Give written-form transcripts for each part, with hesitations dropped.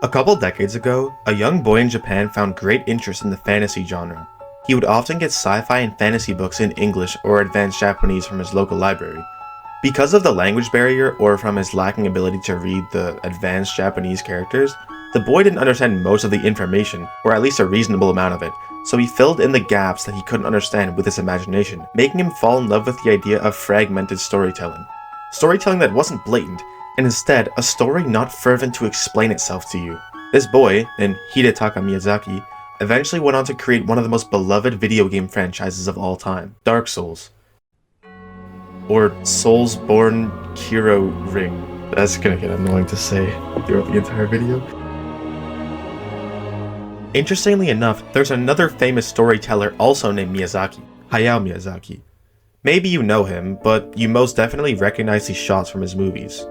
A couple decades ago, a young boy in Japan found great interest in the fantasy genre. He would often get sci-fi and fantasy books in English or advanced Japanese from his local library. Because of the language barrier or from his lacking ability to read the advanced Japanese characters, the boy didn't understand most of the information, or at least a reasonable amount of it, so he filled in the gaps that he couldn't understand with his imagination, making him fall in love with the idea of fragmented storytelling. Storytelling that wasn't blatant, and instead a story not fervent to explain itself to you. This boy, named Hidetaka Miyazaki, eventually went on to create one of the most beloved video game franchises of all time, Dark Souls. Or Soulsborne Kiro Ring. That's gonna get annoying to say throughout the entire video. Interestingly enough, there's another famous storyteller also named Miyazaki, Hayao Miyazaki. Maybe you know him, but you most definitely recognize these shots from his movies.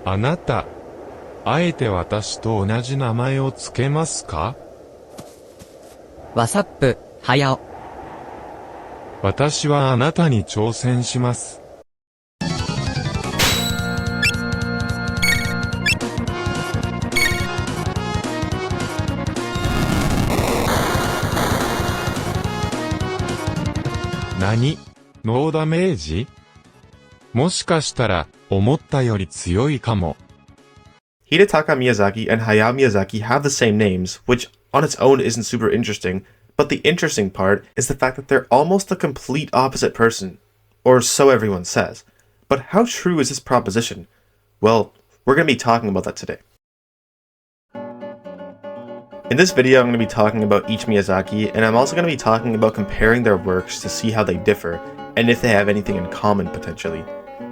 Anata, あえて私と同じ名前をつけますか? What's up, Hayao? 私はあなたに挑戦します。何？ノーダメージ？もしかしたら、思ったより強いかも。Hidetaka Miyazaki and Hayao Miyazaki have the same names, which on its own isn't super interesting, but the interesting part is the fact that they're almost the complete opposite person. Or so everyone says. But how true is this proposition? Well, we're going to be talking about that today. In this video, I'm going to be talking about each Miyazaki, and I'm also going to be talking about comparing their works to see how they differ, and if they have anything in common potentially.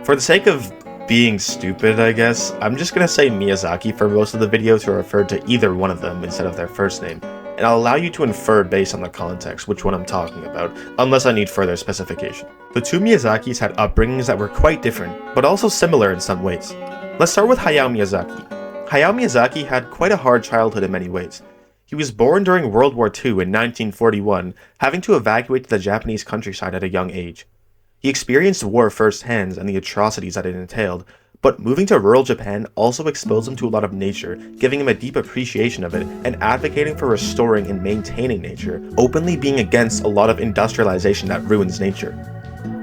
For the sake of being stupid, I guess, I'm just going to say Miyazaki for most of the video to refer to either one of them instead of their first name, and I'll allow you to infer based on the context which one I'm talking about, unless I need further specification. The two Miyazakis had upbringings that were quite different, but also similar in some ways. Let's start with Hayao Miyazaki. Hayao Miyazaki had quite a hard childhood in many ways. He was born during World War II in 1941, having to evacuate to the Japanese countryside at a young age. He experienced war firsthand and the atrocities that it entailed, but moving to rural Japan also exposed him to a lot of nature, giving him a deep appreciation of it and advocating for restoring and maintaining nature, openly being against a lot of industrialization that ruins nature.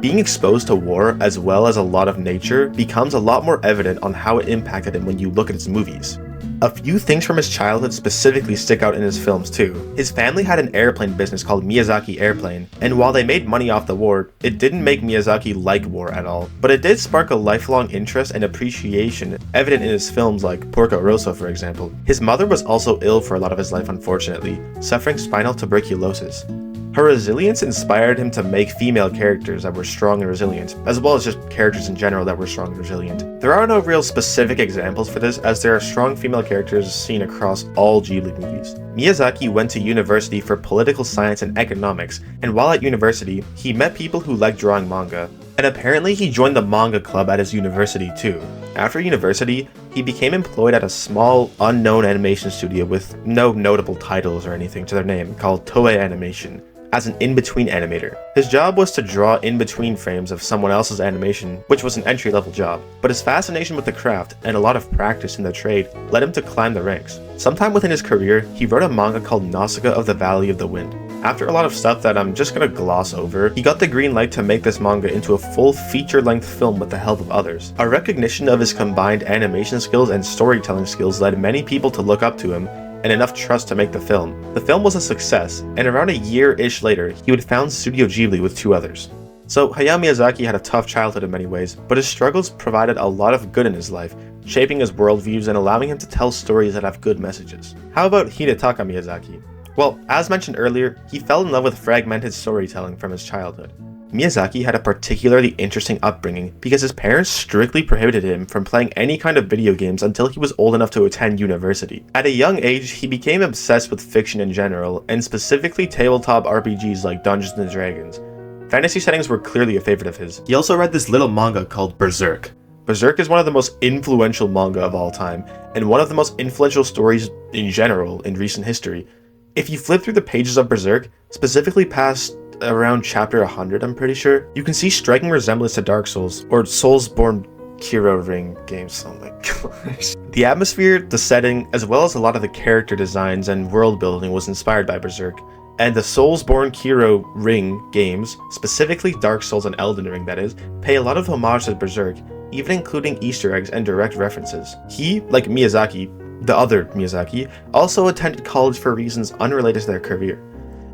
Being exposed to war as well as a lot of nature becomes a lot more evident on how it impacted him when you look at his movies. A few things from his childhood specifically stick out in his films too. His family had an airplane business called Miyazaki Airplane, and while they made money off the war, it didn't make Miyazaki like war at all. But it did spark a lifelong interest and appreciation evident in his films like Porco Rosso, for example. His mother was also ill for a lot of his life, unfortunately, suffering spinal tuberculosis. Her resilience inspired him to make female characters that were strong and resilient, as well as just characters in general that were strong and resilient. There are no real specific examples for this, as there are strong female characters seen across all Ghibli movies. Miyazaki went to university for political science and economics, and while at university, he met people who liked drawing manga. And apparently he joined the manga club at his university too. After university, he became employed at a small, unknown animation studio with no notable titles or anything to their name called Toei Animation, as an in-between animator. His job was to draw in-between frames of someone else's animation, which was an entry-level job, but his fascination with the craft and a lot of practice in the trade led him to climb the ranks. Sometime within his career, he wrote a manga called Nausicaa of the Valley of the Wind. After a lot of stuff that I'm just gonna gloss over, he got the green light to make this manga into a full feature-length film with the help of others. A recognition of his combined animation skills and storytelling skills led many people to look up to him, and enough trust to make the film. The film was a success, and around a year-ish later, he would found Studio Ghibli with two others. So Hayao Miyazaki had a tough childhood in many ways, but his struggles provided a lot of good in his life, shaping his worldviews and allowing him to tell stories that have good messages. How about Hidetaka Miyazaki? Well, as mentioned earlier, he fell in love with fragmented storytelling from his childhood. Miyazaki had a particularly interesting upbringing because his parents strictly prohibited him from playing any kind of video games until he was old enough to attend university. At a young age, he became obsessed with fiction in general, and specifically tabletop RPGs like Dungeons & Dragons. Fantasy settings were clearly a favorite of his. He also read this little manga called Berserk. Berserk is one of the most influential manga of all time, and one of the most influential stories in general in recent history. If you flip through the pages of Berserk, specifically past around chapter 100 I'm pretty sure, you can see striking resemblance to Dark Souls, or Soulsborne Kiro Ring games. Oh my gosh. The atmosphere, the setting, as well as a lot of the character designs and world building was inspired by Berserk. And the Soulsborne Kiro Ring games, specifically Dark Souls and Elden Ring that is, pay a lot of homage to Berserk, even including Easter eggs and direct references. He, like Miyazaki, the other Miyazaki, also attended college for reasons unrelated to their career.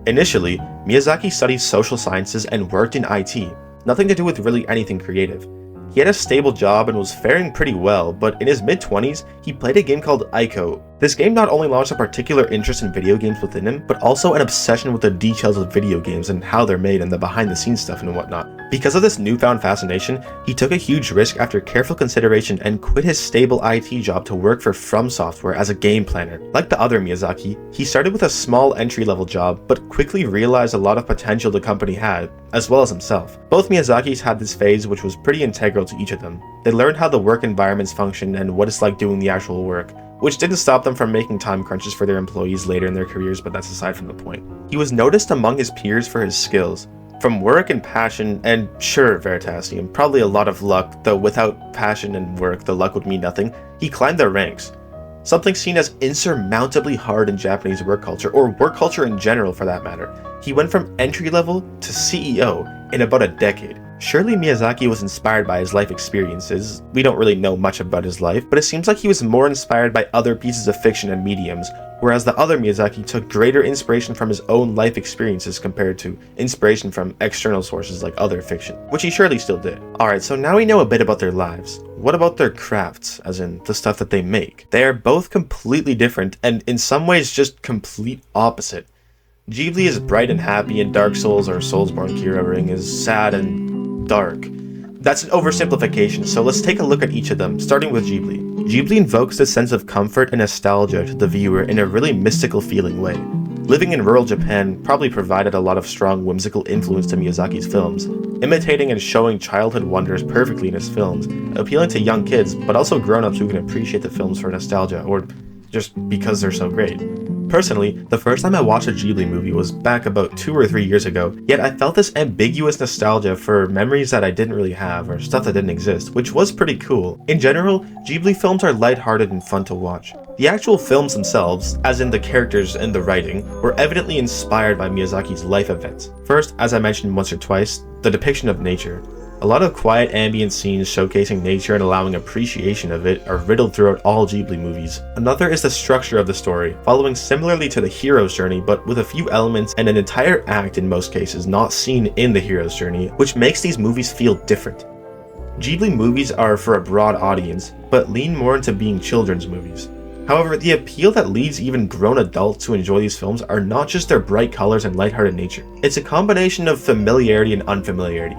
Initially, Miyazaki studied social sciences and worked in IT, nothing to do with really anything creative. He had a stable job and was faring pretty well, but in his mid-20s, he played a game called Ico. This game not only launched a particular interest in video games within him, but also an obsession with the details of video games and how they're made and the behind-the-scenes stuff and whatnot. Because of this newfound fascination, he took a huge risk after careful consideration and quit his stable IT job to work for From Software as a game planner. Like the other Miyazaki, he started with a small entry-level job, but quickly realized a lot of potential the company had, as well as himself. Both Miyazakis had this phase which was pretty integral to each of them. They learned how the work environments function and what it's like doing the actual work, which didn't stop them from making time crunches for their employees later in their careers, but that's aside from the point. He was noticed among his peers for his skills. From work and passion, and sure, Veritasium, probably a lot of luck, though without passion and work, the luck would mean nothing, he climbed the ranks. Something seen as insurmountably hard in Japanese work culture, or work culture in general for that matter. He went from entry level to CEO in about a decade. Surely Miyazaki was inspired by his life experiences. We don't really know much about his life, but it seems like he was more inspired by other pieces of fiction and mediums, whereas the other Miyazaki took greater inspiration from his own life experiences compared to inspiration from external sources like other fiction, which he surely still did. Alright, so now we know a bit about their lives. What about their crafts, as in the stuff that they make? They are both completely different, and in some ways just complete opposite. Ghibli is bright and happy, and Dark Souls or Soulsborne Kiro Ring is sad and dark. That's an oversimplification, so let's take a look at each of them, starting with Ghibli. Ghibli invokes a sense of comfort and nostalgia to the viewer in a really mystical feeling way. Living in rural Japan probably provided a lot of strong whimsical influence to Miyazaki's films, imitating and showing childhood wonders perfectly in his films, appealing to young kids, but also grown-ups who can appreciate the films for nostalgia, or just because they're so great. Personally, the first time I watched a Ghibli movie was back about 2 or 3 years ago, yet I felt this ambiguous nostalgia for memories that I didn't really have, or stuff that didn't exist, which was pretty cool. In general, Ghibli films are lighthearted and fun to watch. The actual films themselves, as in the characters and the writing, were evidently inspired by Miyazaki's life events. First, as I mentioned once or twice, the depiction of nature. A lot of quiet ambient scenes showcasing nature and allowing appreciation of it are riddled throughout all Ghibli movies. Another is the structure of the story, following similarly to the hero's journey but with a few elements and an entire act in most cases not seen in the hero's journey, which makes these movies feel different. Ghibli movies are for a broad audience, but lean more into being children's movies. However, the appeal that leads even grown adults to enjoy these films are not just their bright colors and lighthearted nature. It's a combination of familiarity and unfamiliarity.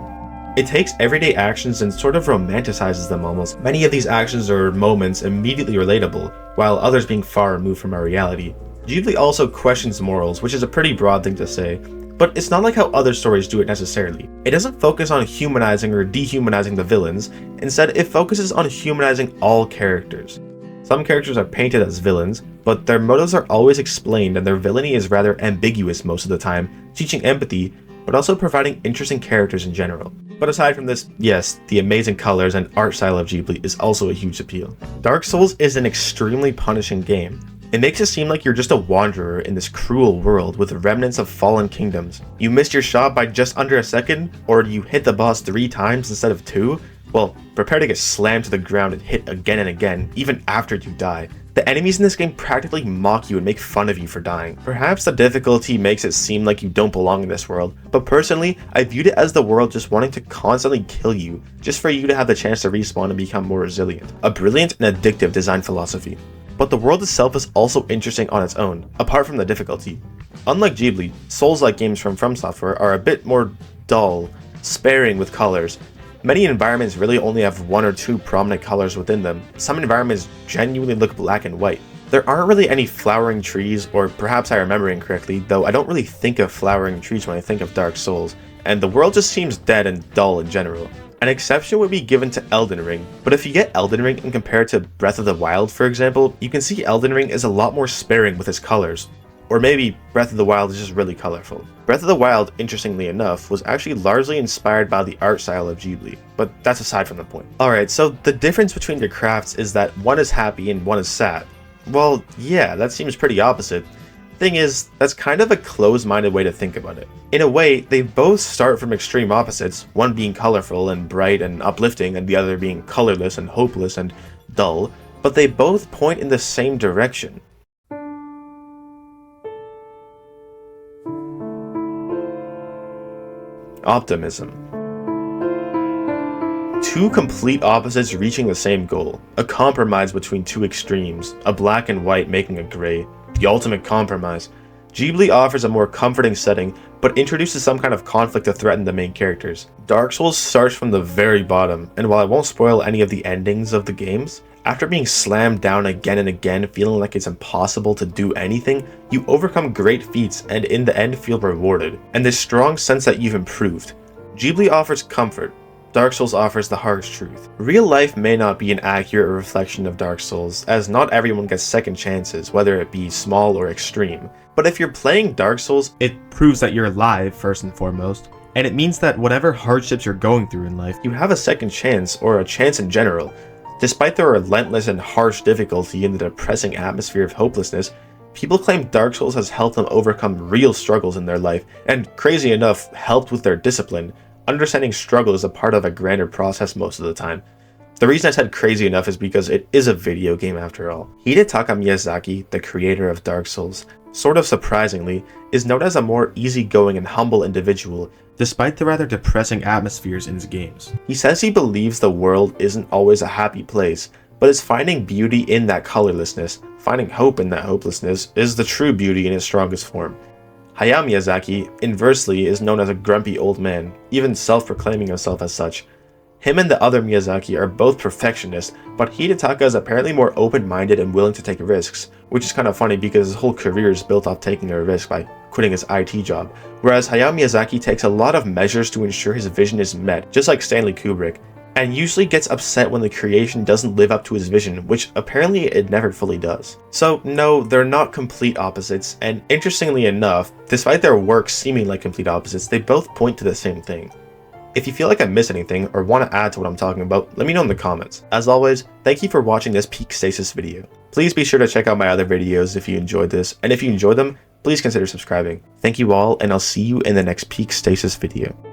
It takes everyday actions and sort of romanticizes them almost. Many of these actions or moments immediately relatable, while others being far removed from our reality. Ghibli also questions morals, which is a pretty broad thing to say, but it's not like how other stories do it necessarily. It doesn't focus on humanizing or dehumanizing the villains, instead it focuses on humanizing all characters. Some characters are painted as villains, but their motives are always explained and their villainy is rather ambiguous most of the time, teaching empathy, but also providing interesting characters in general. But aside from this, yes, the amazing colors and art style of Ghibli is also a huge appeal. Dark Souls is an extremely punishing game. It makes it seem like you're just a wanderer in this cruel world with remnants of fallen kingdoms. You missed your shot by just under a second, or you hit the boss 3 times instead of 2? Well, prepare to get slammed to the ground and hit again and again, even after you die. The enemies in this game practically mock you and make fun of you for dying. Perhaps the difficulty makes it seem like you don't belong in this world, but personally, I viewed it as the world just wanting to constantly kill you, just for you to have the chance to respawn and become more resilient. A brilliant and addictive design philosophy. But the world itself is also interesting on its own, apart from the difficulty. Unlike Ghibli, Souls-like games from Software are a bit more dull, sparing with colors. Many environments really only have 1 or 2 prominent colors within them. Some environments genuinely look black and white. There aren't really any flowering trees, or perhaps I remember incorrectly, though I don't really think of flowering trees when I think of Dark Souls, and the world just seems dead and dull in general. An exception would be given to Elden Ring, but if you get Elden Ring and compare it to Breath of the Wild for example, you can see Elden Ring is a lot more sparing with its colors. Or maybe Breath of the Wild is just really colorful. Breath of the Wild, interestingly enough, was actually largely inspired by the art style of Ghibli, but that's aside from the point. Alright, so the difference between their crafts is that one is happy and one is sad. Well, yeah, that seems pretty opposite. Thing is, that's kind of a closed-minded way to think about it. In a way, they both start from extreme opposites, one being colorful and bright and uplifting, and the other being colorless and hopeless and dull, but they both point in the same direction. Optimism. Two complete opposites reaching the same goal, a compromise between two extremes, a black and white making a gray, the ultimate compromise. Ghibli offers a more comforting setting, but introduces some kind of conflict to threaten the main characters. Dark Souls starts from the very bottom, and while I won't spoil any of the endings of the games, after being slammed down again and again, feeling like it's impossible to do anything, you overcome great feats and in the end feel rewarded, and this strong sense that you've improved. Ghibli offers comfort. Dark Souls offers the harsh truth. Real life may not be an accurate reflection of Dark Souls, as not everyone gets second chances, whether it be small or extreme. But if you're playing Dark Souls, it proves that you're alive first and foremost, and it means that whatever hardships you're going through in life, you have a second chance, or a chance in general. Despite the relentless and harsh difficulty and the depressing atmosphere of hopelessness, people claim Dark Souls has helped them overcome real struggles in their life, and crazy enough, helped with their discipline. Understanding struggle is a part of a grander process most of the time. The reason I said crazy enough is because it is a video game after all. Hidetaka Miyazaki, the creator of Dark Souls, sort of surprisingly, is known as a more easygoing and humble individual, despite the rather depressing atmospheres in his games. He says he believes the world isn't always a happy place, but is finding beauty in that colorlessness, finding hope in that hopelessness, is the true beauty in its strongest form. Hayao Miyazaki, inversely, is known as a grumpy old man, even self-proclaiming himself as such. Him and the other Miyazaki are both perfectionists, but Hidetaka is apparently more open-minded and willing to take risks, which is kind of funny because his whole career is built off taking a risk by quitting his IT job, whereas Hayao Miyazaki takes a lot of measures to ensure his vision is met, just like Stanley Kubrick, and usually gets upset when the creation doesn't live up to his vision, which apparently it never fully does. So no, they're not complete opposites, and interestingly enough, despite their works seeming like complete opposites, they both point to the same thing. If you feel like I missed anything, or want to add to what I'm talking about, let me know in the comments. As always, thank you for watching this Peak Stasis video. Please be sure to check out my other videos if you enjoyed this, and if you enjoyed them, please consider subscribing. Thank you all, and I'll see you in the next Peak Stasis video.